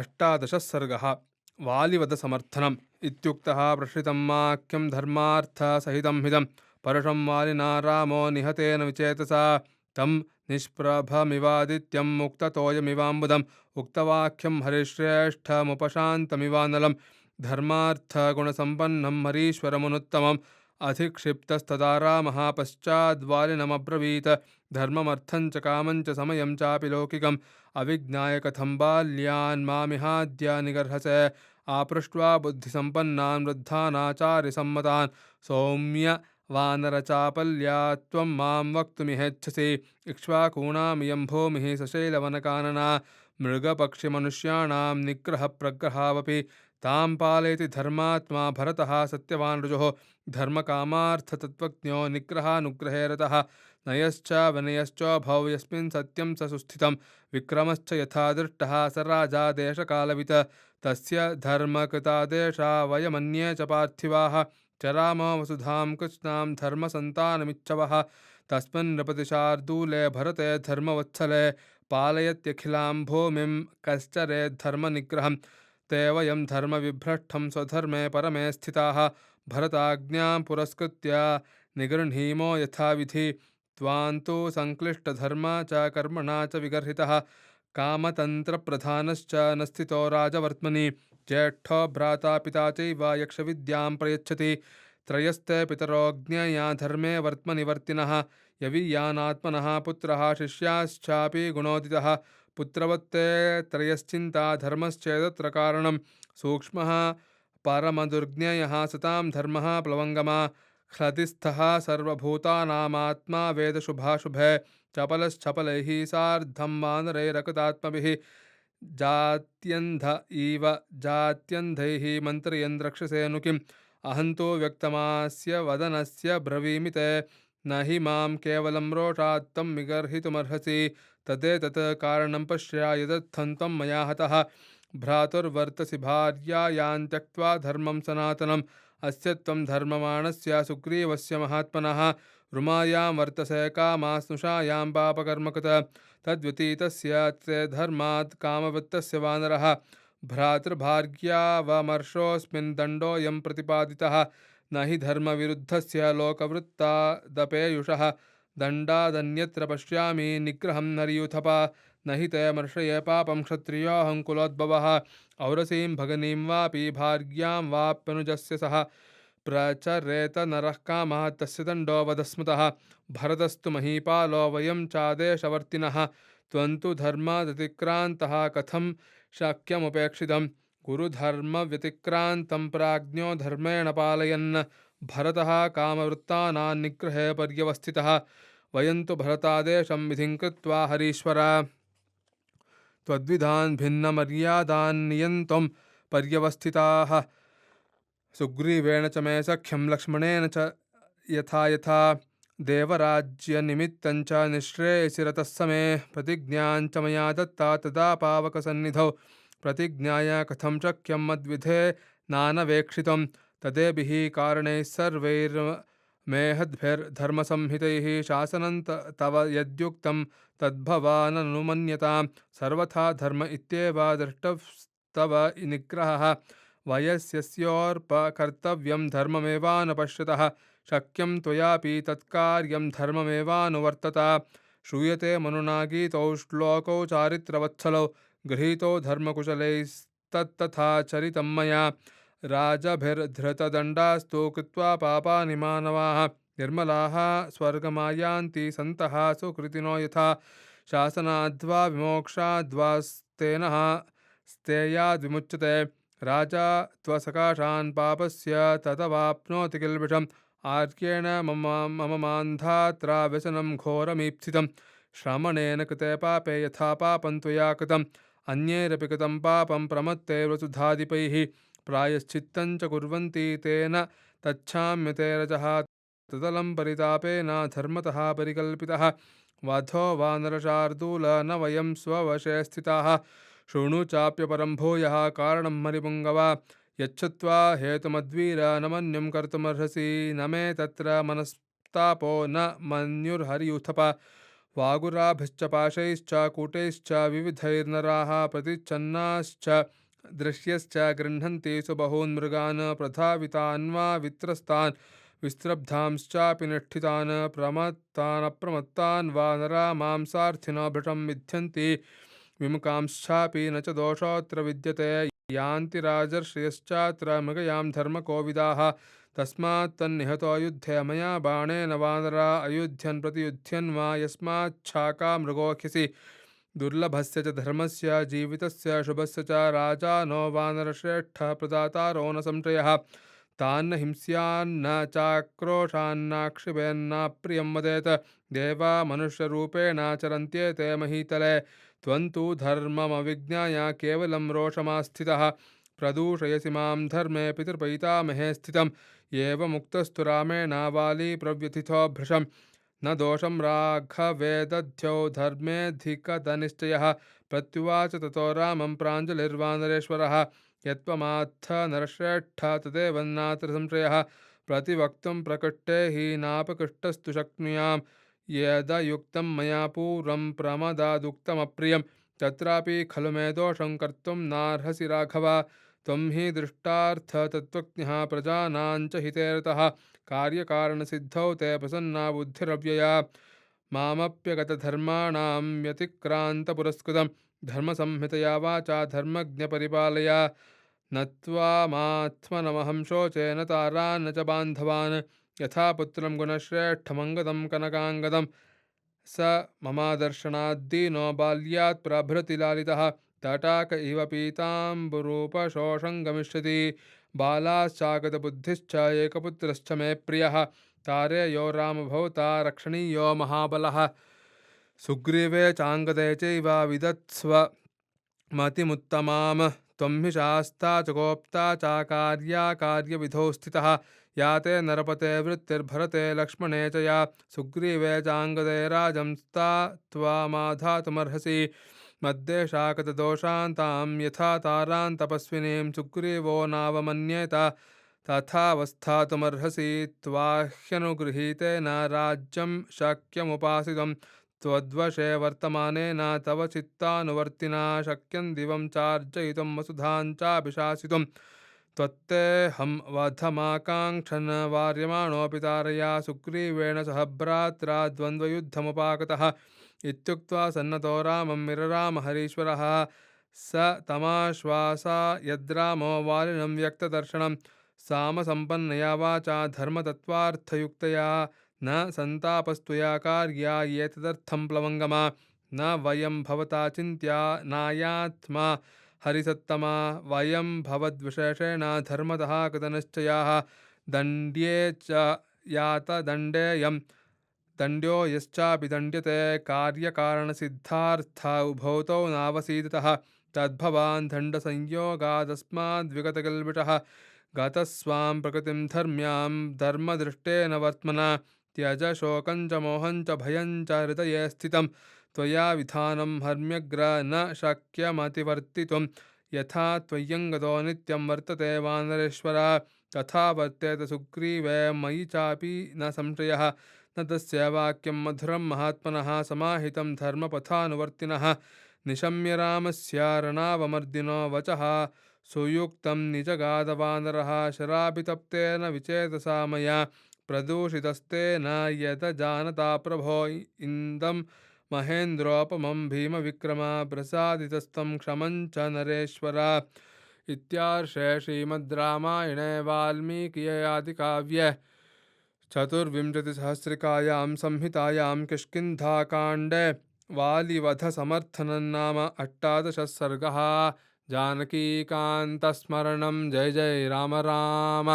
अष्टादशः सर्गः। वालिवधसमर्थनम् इत्युक्तः प्रश्रितं वाक्यं धर्मार्थसहितं हिदं परशं वालिना रामो निहतेन विचेतसा तं निष्प्रभमिवादित्यं मुक्ततोयमिवाम्बुदम् उक्तवाक्यं हरिश्रेष्ठमुपशान्तमिवानलं धर्मार्थगुणसम्पन्नं हरीश्वरमुनुत्तमम् अधिक्षिप्तस्तदा रामः पश्चाद्वालिनमब्रवीत् धर्ममर्थं च कामं च समयं चापि लौकिकम् अविज्ञाय कथं बाल्यान् मामिहाद्य निगर्हसे आपृष्ट्वा बुद्धिसम्पन्नान् वृद्धानाचार्यसम्मतान् सौम्य वानरचापल्या त्वं मां वक्तुमिहेच्छसि इक्ष्वाकूणामियं भूमिः सशैलवनकानना मृगपक्षिमनुष्याणां निग्रहप्रग्रहावपि तां पालयति धर्मात्मा भरतः सत्यवान् ऋजुः धर्मकामार्थतत्त्वज्ञो निग्रहानुग्रहे रतः नयश्च विनयश्चोभौ यस्मिन् सत्यं स सुस्थितं विक्रमश्च यथा दृष्टः स राजा देशकालवित् तस्य धर्मकृतादेशा वयमन्ये च पार्थिवाः चरामो वसुधां कृष्णां धर्मसन्तानमिच्छवः तस्मिन् नृपतिशार्दूले भरते धर्मवत्सले पालयत्यखिलां भूमिं कश्चरेद्धर्मनिग्रहं ते वयं धर्मविभ्रष्टं स्वधर्मे परमे स्थिताः भरताज्ञां पुरस्कृत्य निगृह्णीमो यथाविधि त्वान्तु संक्लिष्टधर्मा च कर्मणा च विगर्हितः कामतन्त्रप्रधानश्च न स्थितो राजवर्त्मनि ज्येष्ठो भ्राता पिता चैव यक्षविद्यां प्रयच्छति त्रयस्ते पितरो ज्ञेया धर्मे वर्त्मनिवर्तिनः यवीयानात्मनः पुत्रः शिष्याश्चापि गुणोदितः पुत्रवत्ते त्रयश्चिन्ता धर्मश्चेदत्र कारणं सूक्ष्मः परमदुर्ज्ञेयः सतां धर्मः प्लवङ्गमा ह्लदिस्थः सर्वभूतानामात्मा वेदशुभाशुभे चपलश्चपलैः सार्धं वानरैरकृतात्मभिः जात्यन्ध इव जात्यन्धैः मन्त्रयन् रक्षसेनु किम् अहन्तो व्यक्तमास्य वदनस्य ब्रवीमि ते न हि मां केवलं रोषात्तं विगर्हितुमर्हसि तदेतत् कारणं पश्य यदर्थं त्वं मया हतः भ्रातुर्वर्तसि भार्यायां त्यक्त्वा धर्मं सनातनम् अस्य त्वं धर्ममाणस्य सुग्रीवस्य महात्मनः रुमायां वर्तसे कामास्नुषायां पापकर्मकृत तद्व्यतीतस्य ते धर्मात् कामवृत्तस्य वानरः भ्रातृभार्यावमर्शोऽस्मिन् दण्डोऽयं प्रतिपादितः न हि धर्मविरुद्धस्य लोकवृत्तादपेयुषः दण्डादन्यत्र पश्यामि निग्रहं नरियूथप न हि ते मर्षये पापं क्षत्रियोऽहङ्कुलोद्भवः औरसीं भगनीं वापि भार्यां वाप्यनुजस्य सह प्रचरेत नरः कामः तस्य दण्डो वधस्मृतः भरतस्तु महीपालो वयं चादेशवर्तिनः त्वन्तु धर्मादतिक्रान्तः कथं शक्यमुपेक्षितं गुरुधर्मव्यतिक्रान्तं प्राज्ञो धर्मेण पालयन् भरतः कामवृत्तानान्निग्रहे पर्यवस्थितः वयं तु भरतादेशं विधिं कृत्वा हरीश्वर त्वद्विधान् भिन्नमर्यादान् नियन्तुं पर्यवस्थिताः सुग्रीवेण च मे सख्यं लक्ष्मणेन च यथा यथा देवराज्यनिमित्तं च निःश्रेयसि रतः समे प्रतिज्ञां च मया दत्ता तदा पावकसन्निधौ प्रतिज्ञाय कथं शक्यं मद्विधे नानवेक्षितं तदेभिः कारणैः सर्वैर्मेहद्भिर्धर्मसंहितैः शासनं तव यद्युक्तं तद्भवाननुमन्यतां सर्वथा धर्म इत्येव दृष्टस्तव निग्रहः वयस्यस्योर्पकर्तव्यं धर्ममेवानुपश्यतः शक्यं त्वयापि तत्कार्यं धर्ममेवानुवर्तत श्रूयते मनुना गीतौ श्लोकौ चारित्रवत्सलौ गृहीतो धर्मकुशलैस्तत्तथा चरितं मया राजभिर्धृतदण्डास्तु कृत्वा पापानि मानवाः निर्मलाः स्वर्गमायान्ति सन्तः सुकृतिनो यथा शासनाद्वा विमोक्षाद्वास्तेन स्तेयाद्विमुच्यते राजा त्वसकाशान् पापस्य ततवाप्नोति किल्बिषम् आर्येण मम मान्धात्रा व्यसनं घोरमीप्सितं श्रमणेन कृते पापे यथा पापं त्वया कृतम् अन्यैरपि कृतं पापं प्रमत्ते वसुधाधिपैः प्रायश्चित्तं च कुर्वन्ति तेन तच्छाम्यते रजः तदलं परितापेन धर्मतः परिकल्पितः वधो वानरशार्दूल न वयं स्ववशे स्थिताः शृणु चाप्यपरं भूयः कारणं हरिपुङ्गव यच्छ्रुत्वा हेतुमद्वीर न मन्युं कर्तुमर्हसि न मे तत्र मनस्तापो न मन्युर्हरियूथप वागुराभिश्च पाशैश्च कूटैश्च विविधैर्नराः प्रतिच्छन्नाश्च दृश्यश्च गृह्णन्ति सुबहून् मृगान् प्रधावितान् वा वित्रस्तान् विस्त्रब्धांश्चापि निष्ठितान् प्रमत्तानप्रमत्तान् वा नरा मांसार्थिनो भृशं विध्यन्ति विमुखांश्चापि न च दोषोऽत्र विद्यते यान्ति राजर्षयश्चात्र मृगयां धर्मकोविदाः तस्मात् तन्निहतो युद्धे मया बाणेन वानरा अयुध्यन् प्रतियुध्यन् वा यस्माच्छाका मृगोऽख्यसि दुर्लभस्य च धर्मस्य जीवितस्य शुभस्य च राजा नो वानरश्रेष्ठः प्रदातारो न संशयः तान्न हिंस्यान्न चाक्रोशान्नाक्षिपेन्नाप्रियं वदेत देवा मनुष्यरूपेणाचरन्त्येते महीतले त्वन्तु धर्ममविज्ञाय केवलं रोषमास्थितः प्रदूषयसि मां धर्मे पितृपैतामहे स्थितम् एवमुक्तस्तु रामेण वाली प्रव्यथितो भृशम् न दोषं राघवे दध्यौ धर्मेऽधिकतनिश्चयः प्रत्युवाच ततो रामं प्राञ्जलिर्वानरेश्वरः यत्त्वमात्थ नरश्रेष्ठ तदेव नात्र संशयः प्रतिवक्तुं प्रकृष्टे हि नापकृष्टस्तु शक्नुयाम् यदयुक्तं मया पूर्वं प्रमदादुक्तमप्रियं तत्रापि खलु मे दोषं कर्तुं नार्हसि राघव त्वं हि दृष्टार्थतत्त्वज्ञः प्रजानां च हिते रतः कार्यकारणसिद्धौ ते प्रसन्ना बुद्धिरव्यया मामप्यगतधर्माणां व्यतिक्रान्तपुरस्कृतं धर्मसंहितया वाचा धर्मज्ञपरिपालया न त्वामात्मनमहं शोचे न तारान् न च बान्धवान् यथा पुत्रं गुणश्रेष्ठमङ्गदं कनकाङ्गदं स ममादर्शनाद्दीनो बाल्यात् प्रभृति लालितः तटाक इव पीताम्बुरूपशोषं गमिष्यति बालाश्चागतबुद्धिश्च एकपुत्रश्च मे प्रियः तारेयो रामभवता रक्षणीयो महाबलः सुग्रीवे चाङ्गदे चैव विदत्स्व मतिमुत्तमां त्वं हि शास्ता च गोप्ता च कार्याकार्यविधौ स्थितः या ते नरपते वृत्तिर्भरते लक्ष्मणे च या सुग्रीवे चाङ्गदे राजंस्ता त्वामाधातुमर्हसि मद्देशाकतदोषान्तां यथा तारां तपस्विनीं सुग्रीवो नावमन्येत तथावस्थातुमर्हसि त्वाह्यनुगृहीतेन राज्यं शक्यमुपासितं त्वद्वशे वर्तमानेन तव चित्तानुवर्तिना शक्यं दिवं चार्जयितुं वसुधां चाभिशासितुं त्वत्तेऽहं वधमाकाङ्क्षन् वार्यमाणोऽपि तारया सुग्रीवेण सह भ्रात्रा द्वन्द्वयुद्धमुपागतः इत्युक्त्वा सन्नतो रामं विररामहरीश्वरः स तमाश्वासा यद्रामो वालिनं व्यक्तदर्शनं सामसम्पन्नया वाचा धर्मतत्त्वार्थयुक्तया न सन्तापस्त्वया कार्या एतदर्थं प्लवङ्गमा न वयं भवता चिन्त्या नायात्मा हरिसत्तमा वयं भवद्विशेषेण धर्मतः कृतनिश्चयाः दण्ड्ये च यात दण्डेयं दण्ड्यो यश्चापि दण्ड्यते कार्यकारणसिद्धार्थ उभौ तौ नावसीदितः तद्भवान् दण्डसंयोगादस्माद्विगतकिल्बिषः गतस्वां प्रकृतिं धर्म्यां धर्मदृष्टेन वर्त्मना त्यज शोकं च मोहं च भयं च हृदये स्थितं त्वया विधानं हर्म्यग्र न शक्यमतिवर्तितुं यथा त्वय्यङ्गतो नित्यं वर्तते वानरेश्वर तथा वर्तेत सुग्रीवे मयि चापि न संशयः न तस्य वाक्यं मधुरं महात्मनः समाहितं धर्मपथानुवर्तिनः निशम्य रामस्य रणावमर्दिनो वचः सुयुक्तं निजगादवानरः शराभितप्तेन विचेतसा मया प्रदूषितस्तेन यतजानता प्रभो इन्दं महेन्द्रोपमं भीमविक्रम प्रसादितस्तं क्षमं च नरेश्वर इत्यार्षे श्रीमद् रामायणे वाल्मीकिये आदिकाव्ये चतुर्विंशतिसहस्रिकायां संहितायां किष्किन्धाकाण्डे वालिवधसमर्थनं नाम 18 सर्गः। जानकीकान्तस्मरणं जय जय राम राम।